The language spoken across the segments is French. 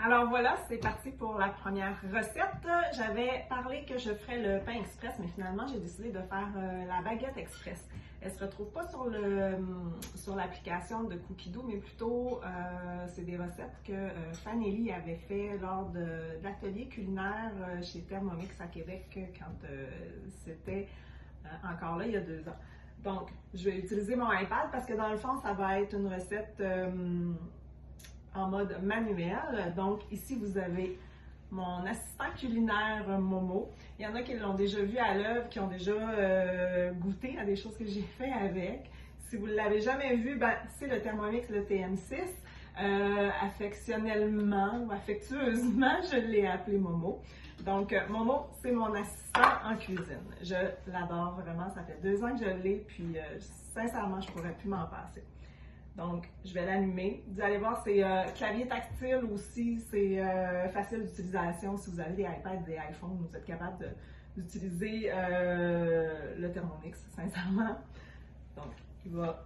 Alors voilà, c'est parti pour la première recette. J'avais parlé que je ferais le pain express, mais finalement, j'ai décidé de faire la baguette express. Elle ne se retrouve pas sur l'application de Cookie Dough, mais plutôt c'est des recettes que Fanelli avait fait lors de l'atelier culinaire chez Thermomix à Québec quand c'était encore là il y a 2 ans. Donc, je vais utiliser mon iPad parce que dans le fond, ça va être une recette en mode manuel. Donc ici, vous avez mon assistant culinaire Momo. Il y en a qui l'ont déjà vu à l'œuvre, qui ont déjà goûté à des choses que j'ai fait avec. Si vous ne l'avez jamais vu, ben, c'est le Thermomix, le TM6. Affectionnellement ou affectueusement, je l'ai appelé Momo. Donc, Momo, c'est mon assistant en cuisine. Je l'adore vraiment. Ça fait 2 ans que je l'ai, puis sincèrement, je ne pourrais plus m'en passer. Donc, je vais l'allumer. Vous allez voir, c'est clavier tactile aussi, c'est facile d'utilisation. Si vous avez des iPads, des iPhones, vous êtes capable d'utiliser le Thermomix, sincèrement. Donc, il va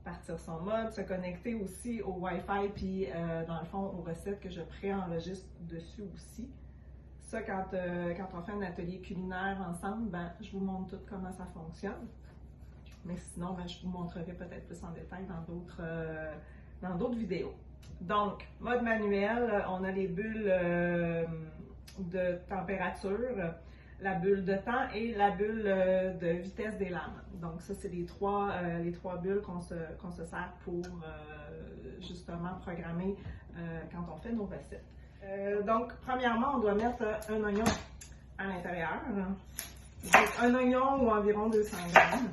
partir son mode, se connecter aussi au Wi-Fi, puis dans le fond, aux recettes que je préenregistre dessus aussi. Ça, quand on fait un atelier culinaire ensemble, ben, je vous montre tout comment ça fonctionne. Mais sinon, ben, je vous montrerai peut-être plus en détail dans d'autres vidéos. Donc, mode manuel, on a les bulles de température, la bulle de temps et la bulle de vitesse des lames. Donc, ça, c'est les trois bulles qu'on se sert pour justement programmer quand on fait nos recettes. Donc, premièrement, on doit mettre un oignon à l'intérieur. Donc, un oignon ou environ 200 grammes.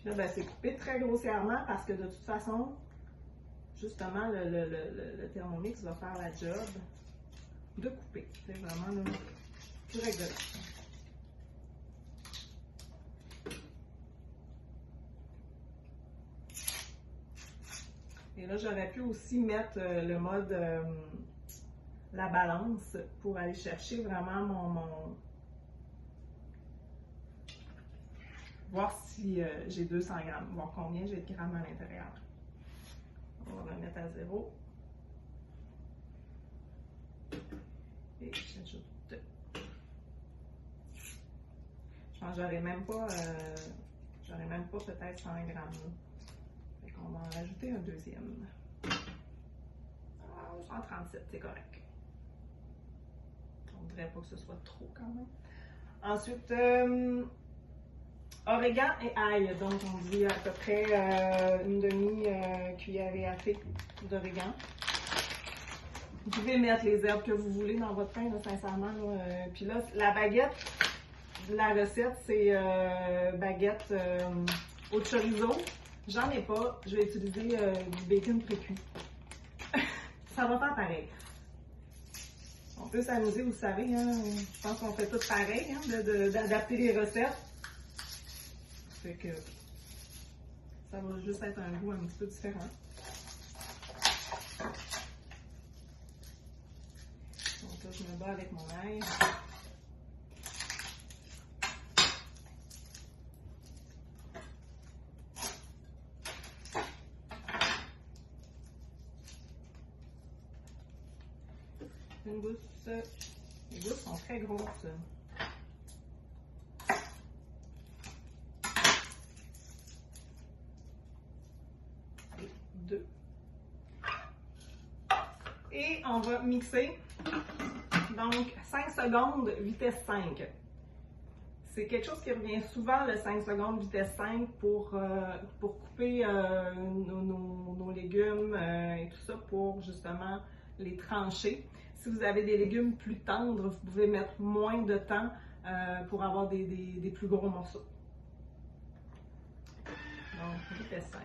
Là, ben, c'est coupé très grossièrement parce que de toute façon, justement, le Thermomix va faire la job de couper. C'est vraiment là, plus règlement. Et là, j'aurais pu aussi mettre le mode la balance pour aller chercher vraiment voir si j'ai 200 grammes, voir combien j'ai de grammes à l'intérieur. On va le mettre à 0. Et j'ajoute. Je pense que j'aurais même pas peut-être 100 grammes. Fait qu'on va en rajouter un deuxième. 137, c'est correct. On ne dirait pas que ce soit trop quand même. Ensuite, origan et ail, donc on dit à peu près une demi-cuillerée à thé d'origan. Vous pouvez mettre les herbes que vous voulez dans votre pain, là, sincèrement. Puis là, la baguette de la recette, c'est baguette au chorizo. J'en ai pas, je vais utiliser du bacon précuit. Ça va faire pareil. On peut s'amuser, vous savez, hein? Je pense qu'on fait tout pareil, hein, d'adapter les recettes. Fait que ça va juste être un goût un petit peu différent. Donc là, je me bats avec mon ail. Une gousse. Les gousses sont très grosses. Et on va mixer, donc 5 secondes, vitesse 5. C'est quelque chose qui revient souvent, le 5 secondes, vitesse 5, pour couper nos légumes et tout ça, pour justement les trancher. Si vous avez des légumes plus tendres, vous pouvez mettre moins de temps pour avoir des plus gros morceaux. Donc, vitesse 5.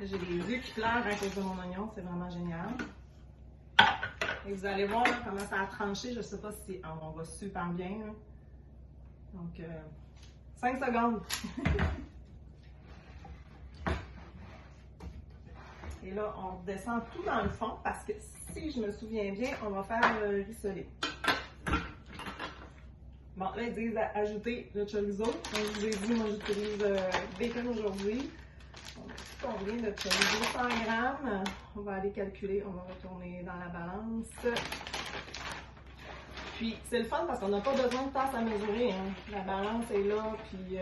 J'ai les yeux qui pleurent à cause de mon oignon, c'est vraiment génial. Et vous allez voir là, comment ça a tranché, je ne sais pas si on va super bien. Là. Donc, 5 secondes. Et là, on descend tout dans le fond parce que si je me souviens bien, on va faire le rissoler. Bon, là, ils disent ajouter le chorizo. Comme je vous ai dit, moi, j'utilise bacon aujourd'hui. On a tout combien de chorizo? 100 grammes. On va aller calculer, on va retourner dans la balance. Puis, c'est le fun parce qu'on n'a pas besoin de tasse à mesurer. Hein. La balance est là, puis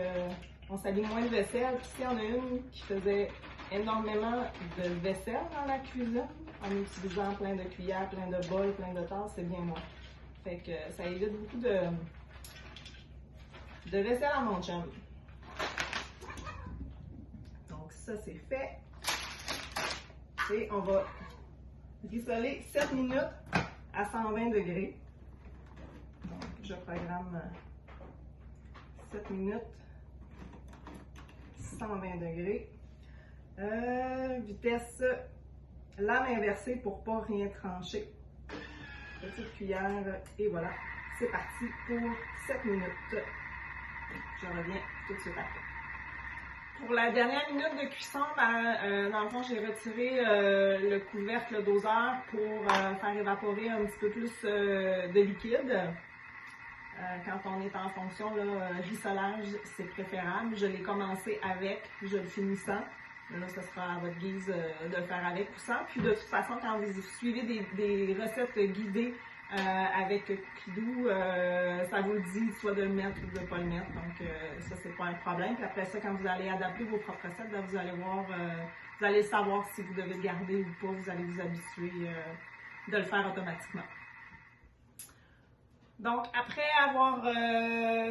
on s'aligne moins de vaisselle. Puis, s'il y en a une qui faisait énormément de vaisselle dans la cuisine, en utilisant plein de cuillères, plein de bols, plein de tasses, c'est bien moi. Fait que ça évite beaucoup de vaisselle à mon chum. Donc ça c'est fait. Et on va rissoler 7 minutes à 120 degrés. Donc je programme 7 minutes, 120 degrés. Vitesse lame inversée pour pas rien trancher. Petite cuillère et voilà. C'est parti pour 7 minutes. Je reviens tout de suite après. Pour la dernière minute de cuisson, dans le fond, j'ai retiré le couvercle, le doseur pour faire évaporer un petit peu plus de liquide. Quand on est en fonction rissolage, c'est préférable. Je l'ai commencé avec, je le finis sans. Là, ce sera à votre guise de le faire avec ou sans. Puis de toute façon, quand vous suivez des recettes guidées avec Cookidoo, ça vous le dit soit de le mettre ou de ne pas le mettre. Donc ça, c'est pas un problème. Puis après ça, quand vous allez adapter vos propres recettes, là, vous allez voir, vous allez savoir si vous devez le garder ou pas. Vous allez vous habituer de le faire automatiquement. Donc, après avoir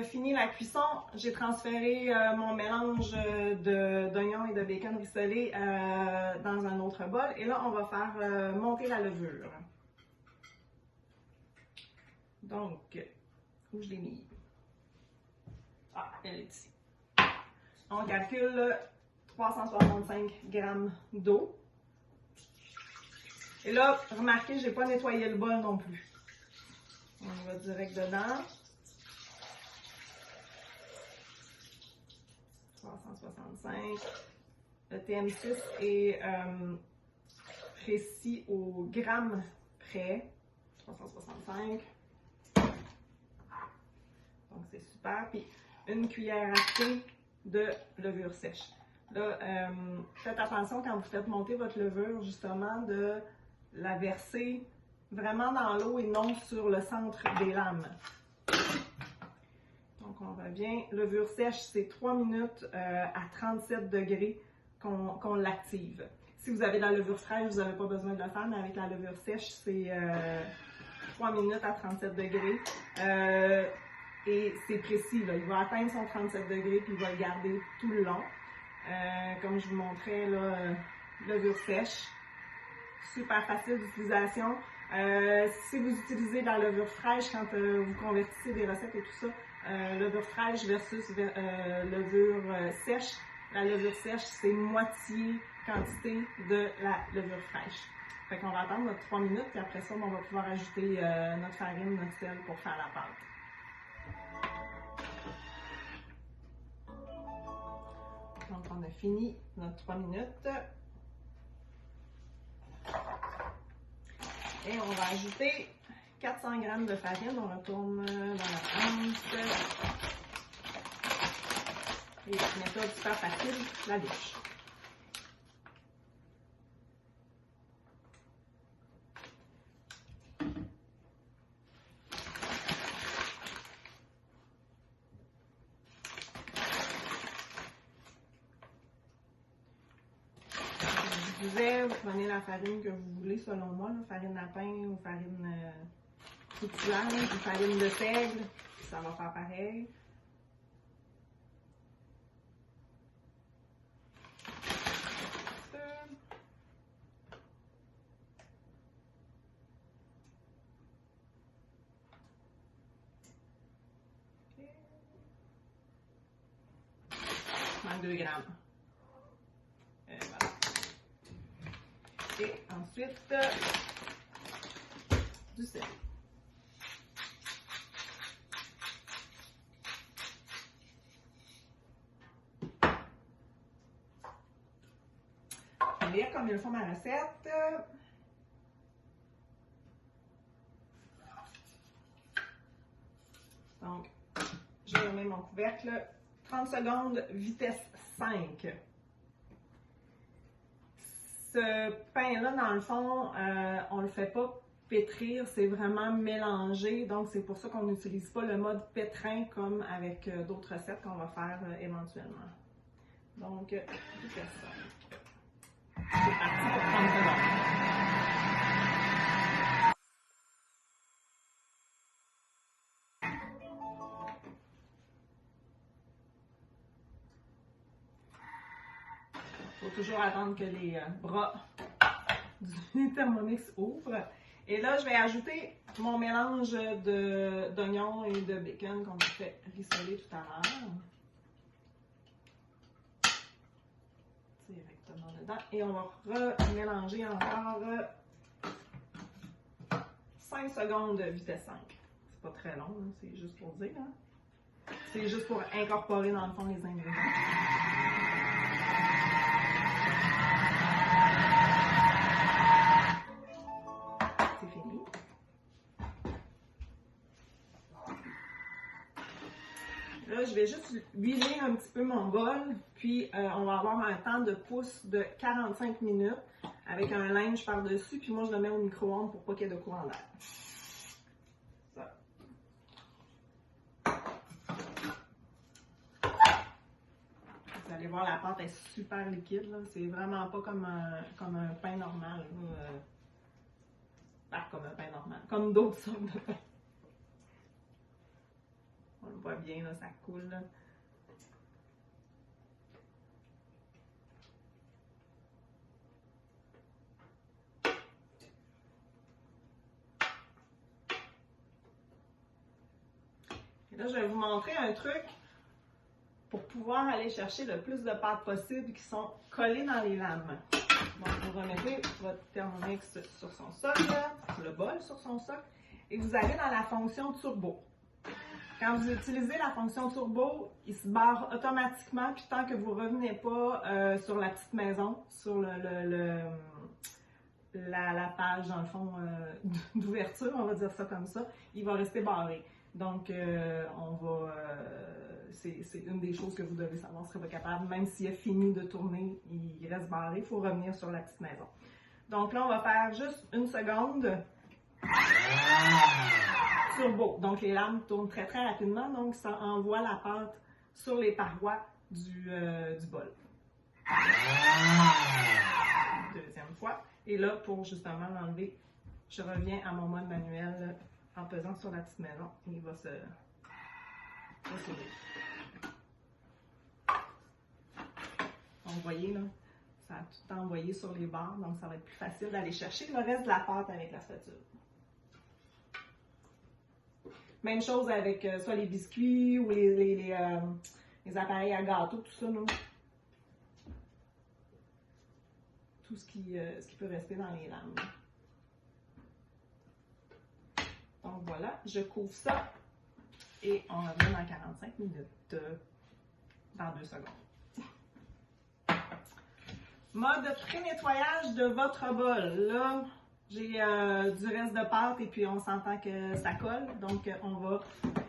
fini la cuisson, j'ai transféré mon mélange d'oignons et de bacon rissolé dans un autre bol. Et là, on va faire monter la levure. Donc, où je l'ai mis? Ah, elle est ici. On calcule 365 g d'eau. Et là, remarquez, je n'ai pas nettoyé le bol non plus. On va direct dedans. 365. Le TM6 est précis au gramme près. 365. Donc, c'est super. Puis, une cuillère à thé de levure sèche. Là, faites attention quand vous faites monter votre levure, justement, de la verser vraiment dans l'eau et non sur le centre des lames. Donc, on revient. Levure sèche, c'est 3 minutes à 37 degrés qu'on l'active. Si vous avez de la levure fraîche, vous n'avez pas besoin de le faire, mais avec la levure sèche, c'est 3 minutes à 37 degrés. Et c'est précis, là. Il va atteindre son 37 degrés puis il va le garder tout le long. Comme je vous montrais, là, levure sèche. Super facile d'utilisation. Si vous utilisez de la levure fraîche quand vous convertissez des recettes et tout ça, levure fraîche versus levure sèche, la levure sèche, c'est moitié quantité de la levure fraîche. Fait qu'on va attendre notre 3 minutes, puis après ça, on va pouvoir ajouter notre farine, notre sel pour faire la pâte. Donc, on a fini notre 3 minutes. Et on va ajouter 400 g de farine. On retourne dans la hanse. Et méthode super facile, la douche. Vous prenez la farine que vous voulez, selon moi, là, farine à pain ou farine fructueuse ou farine de seigle, ça va faire pareil. Manque 2 grammes. Voilà. Et ensuite, du sel. lire comme il faut ma recette. Donc, je remets mon couvercle. 30 secondes, vitesse 5. Ce pain-là, dans le fond, on ne le fait pas pétrir, c'est vraiment mélangé. Donc, c'est pour ça qu'on n'utilise pas le mode pétrin comme avec d'autres recettes qu'on va faire éventuellement. Donc, vitesse 5. C'est parti pour 30 secondes. Il faut toujours attendre que les bras du Thermomix ouvrent. Et là, je vais ajouter mon mélange d'oignons et de bacon qu'on a fait rissoler tout à l'heure. Directement dedans. Et on va remélanger encore 5 secondes de vitesse 5. C'est pas très long, hein, c'est juste pour dire. Hein. C'est juste pour incorporer dans le fond les ingrédients. C'est fini. Là, je vais juste huiler un petit peu mon bol, puis on va avoir un temps de pousse de 45 minutes avec un linge par-dessus, puis moi je le mets au micro-ondes pour pas qu'il y ait de courant d'air. Ça. Vous allez voir, la pâte est super liquide, c'est vraiment pas comme un pain normal. Pas comme un pain normal, comme d'autres sortes de pain. On le voit bien, là, ça coule. Là. Et là, je vais vous montrer un truc pour pouvoir aller chercher le plus de pâtes possible qui sont collées dans les lames. Donc, vous remettez votre Thermomix sur son socle, le bol sur son socle, et vous allez dans la fonction turbo. Quand vous utilisez la fonction turbo, il se barre automatiquement, puis tant que vous ne revenez pas sur la petite maison, sur la page, dans le fond, d'ouverture, on va dire ça comme ça, il va rester barré. Donc, c'est une des choses que vous devez savoir, serez pas capable, même s'il a fini de tourner, il reste barré, il faut revenir sur la petite maison. Donc là, on va faire juste 1 seconde. Turbo. Donc, les lames tournent très, très rapidement. Donc, ça envoie la pâte sur les parois du bol. Deuxième fois. Et là, pour justement l'enlever, je reviens à mon mode manuel en pesant sur la petite maison. Et il va se sauver. Donc, vous voyez, là, ça a tout envoyé sur les bords. Donc, ça va être plus facile d'aller chercher le reste de la pâte avec la spatule. Même chose avec soit les biscuits ou les appareils à gâteau, tout ça, non? Tout ce qui peut rester dans les lames. Donc voilà, je couvre ça et on revient dans 45 minutes, dans 2 secondes. Mode pré-nettoyage de votre bol. Là, j'ai du reste de pâte et puis on s'entend que ça colle. Donc, on va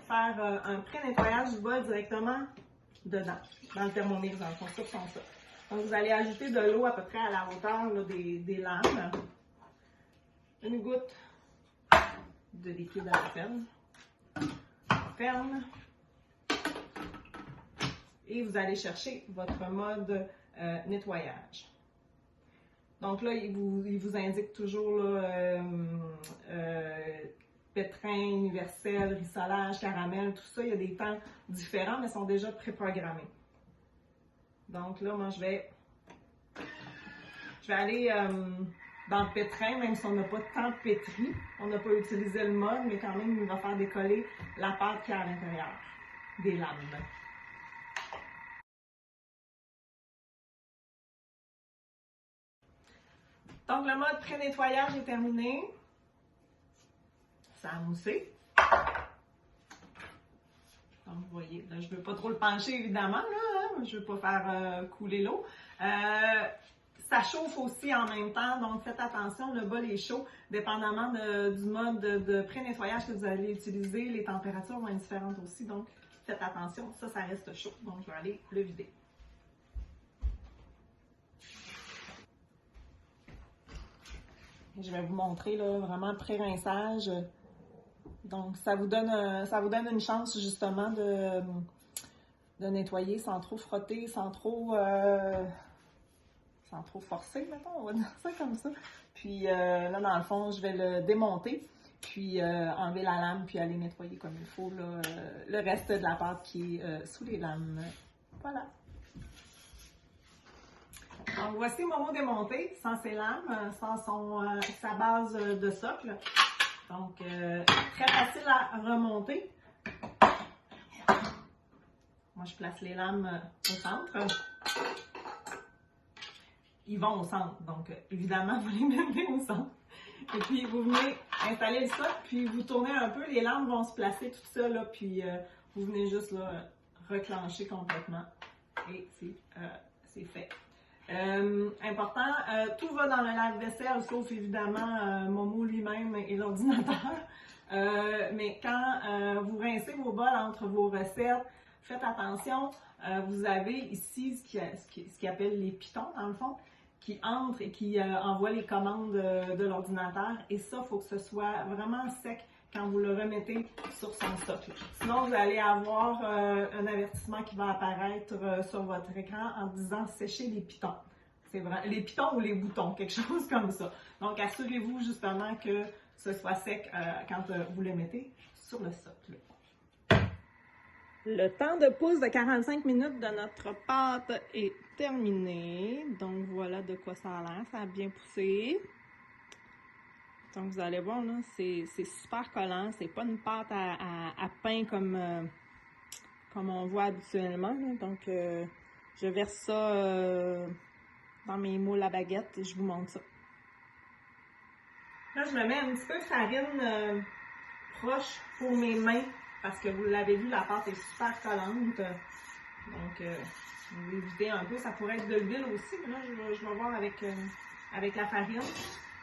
faire un pré-nettoyage du bol directement dedans, dans le Thermomix, dans le fond, sur son socle. Donc, vous allez ajouter de l'eau à peu près à la hauteur là, des lames. Une goutte de liquide à vaisselle. Ferme. Et vous allez chercher votre mode nettoyage. Donc là, il vous indique toujours là, pétrin, universel, rissolage, caramel, tout ça. Il y a des temps différents, mais sont déjà préprogrammés. Donc là, moi, je vais aller dans le pétrin, même si on n'a pas tant pétri. On n'a pas utilisé le mode, mais quand même, il va faire décoller la pâte qui est à l'intérieur des lames. Donc, le mode pré-nettoyage est terminé. Ça a moussé. Donc, vous voyez, là, je ne veux pas trop le pencher, évidemment. Là, hein? Je ne veux pas faire couler l'eau. Ça chauffe aussi en même temps, donc faites attention, le bol est chaud. Dépendamment du mode de pré-nettoyage que vous allez utiliser, les températures vont être différentes aussi, donc faites attention, ça reste chaud. Donc je vais aller le vider. Je vais vous montrer là, vraiment le pré-rinçage. Donc ça vous donne une chance justement de nettoyer sans trop frotter, sans trop forcer, mettons, on va dire ça comme ça. Puis là, dans le fond, je vais le démonter, puis enlever la lame, puis aller nettoyer comme il faut là, le reste de la pâte qui est sous les lames. Voilà. Donc, voici Momo démonté, sans ses lames, sans sa base de socle. Donc, très facile à remonter. Moi, je place les lames au centre. Ils vont au centre, donc évidemment, vous les mettez au centre. Et puis, vous venez installer le socle, puis vous tournez un peu, les lames vont se placer tout ça, là, puis vous venez juste là, reclencher complètement. Et c'est fait. Important, tout va dans le lave-vaisselle, sauf évidemment Momo lui-même et l'ordinateur. Mais quand vous rincez vos bols entre vos recettes, faites attention. Vous avez ici ce qui appelle les pitons, dans le fond, qui entrent et qui envoient les commandes de l'ordinateur. Et ça, il faut que ce soit vraiment sec quand vous le remettez sur son socle. Sinon, vous allez avoir un avertissement qui va apparaître sur votre écran en disant « sécher les pitons ». C'est vrai, les pitons ou les boutons, quelque chose comme ça. Donc, assurez-vous justement que ce soit sec quand vous le mettez sur le socle. Le temps de pousse de 45 minutes de notre pâte est terminé. Donc, voilà de quoi ça a l'air. Ça a bien poussé. Donc, vous allez voir, là, c'est super collant. C'est pas une pâte à pain comme on voit habituellement. Là. Donc, je verse ça dans mes moules à baguette et je vous montre ça. Là, je me mets un petit peu de farine proche pour mes mains parce que vous l'avez vu, la pâte est super collante. Donc, vous évitez un peu. Ça pourrait être de l'huile aussi, mais là, je vais voir avec la farine.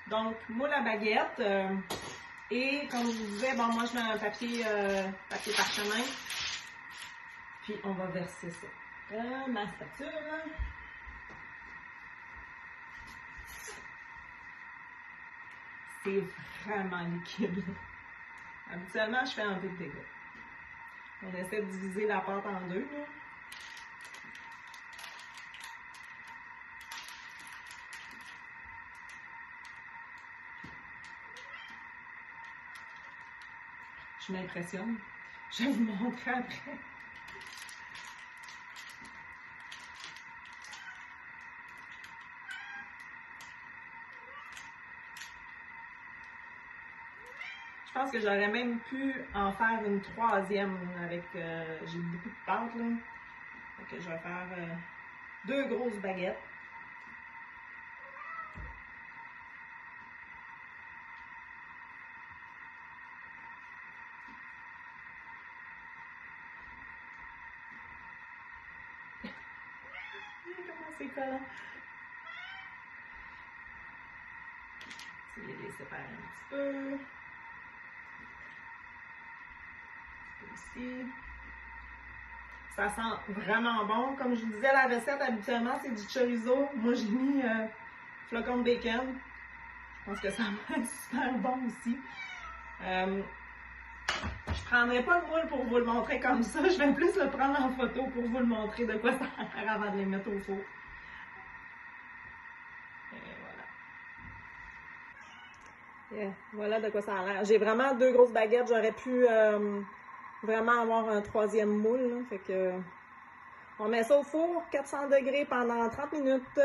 Donc, moule à baguette. Et comme je vous disais, bon, moi, je mets un papier parchemin. Puis, on va verser ça. Ma spatule. C'est vraiment liquide. Habituellement, je fais un peu de dégâts. On essaie de diviser la pâte en deux. Là. Je m'impressionne. Je vais vous montrer après. Je pense que j'aurais même pu en faire une troisième avec... j'ai beaucoup de pâte, là. Donc, je vais faire 2 grosses baguettes. Comment c'est collant. Je vais les séparer un petit peu. Ici. Ça sent vraiment bon. Comme je vous disais, la recette habituellement c'est du chorizo. Moi j'ai mis flocons de bacon. Je pense que ça va être super bon aussi. Je prendrai pas le moule pour vous le montrer comme ça. Je vais plus le prendre en photo pour vous le montrer de quoi ça a l'air avant de les mettre au four. Et voilà. Yeah, voilà de quoi ça a l'air. J'ai vraiment 2 grosses baguettes. J'aurais pu vraiment avoir un troisième moule. Là. Fait que, on met ça au four, 400 degrés pendant 30 minutes.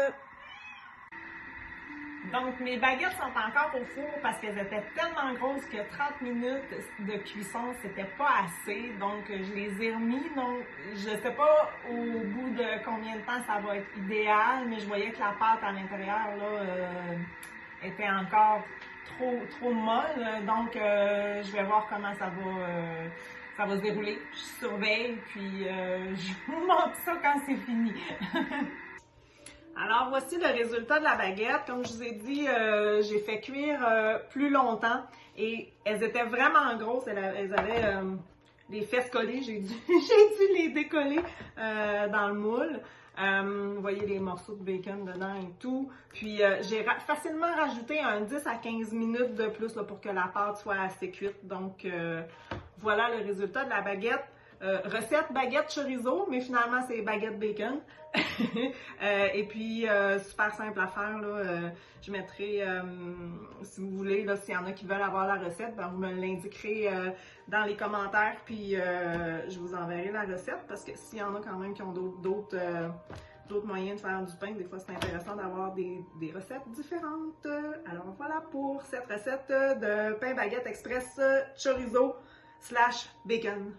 Donc, mes baguettes sont encore au four parce qu'elles étaient tellement grosses que 30 minutes de cuisson, c'était pas assez. Donc, je les ai remis. Donc, je sais pas au bout de combien de temps ça va être idéal, mais je voyais que la pâte à l'intérieur, là, était encore trop molle. Donc, je vais voir comment ça va se dérouler. Je surveille, puis je vous montre ça quand c'est fini. Alors, voici le résultat de la baguette. Comme je vous ai dit, j'ai fait cuire plus longtemps et elles étaient vraiment grosses. Elles avaient des fesses collées. J'ai dû les décoller dans le moule. Vous voyez les morceaux de bacon dedans et tout. Puis, j'ai facilement rajouté un 10 à 15 minutes de plus là, pour que la pâte soit assez cuite. Donc, voilà le résultat de la baguette. Recette baguette chorizo, mais finalement c'est baguette bacon. Et puis super simple à faire là. Je mettrai, si vous voulez, là, s'il y en a qui veulent avoir la recette, ben, vous me l'indiquerez dans les commentaires, puis je vous enverrai la recette parce que s'il y en a quand même qui ont d'autres moyens de faire du pain, des fois c'est intéressant d'avoir des recettes différentes. Alors voilà pour cette recette de pain baguette express chorizo / bacon.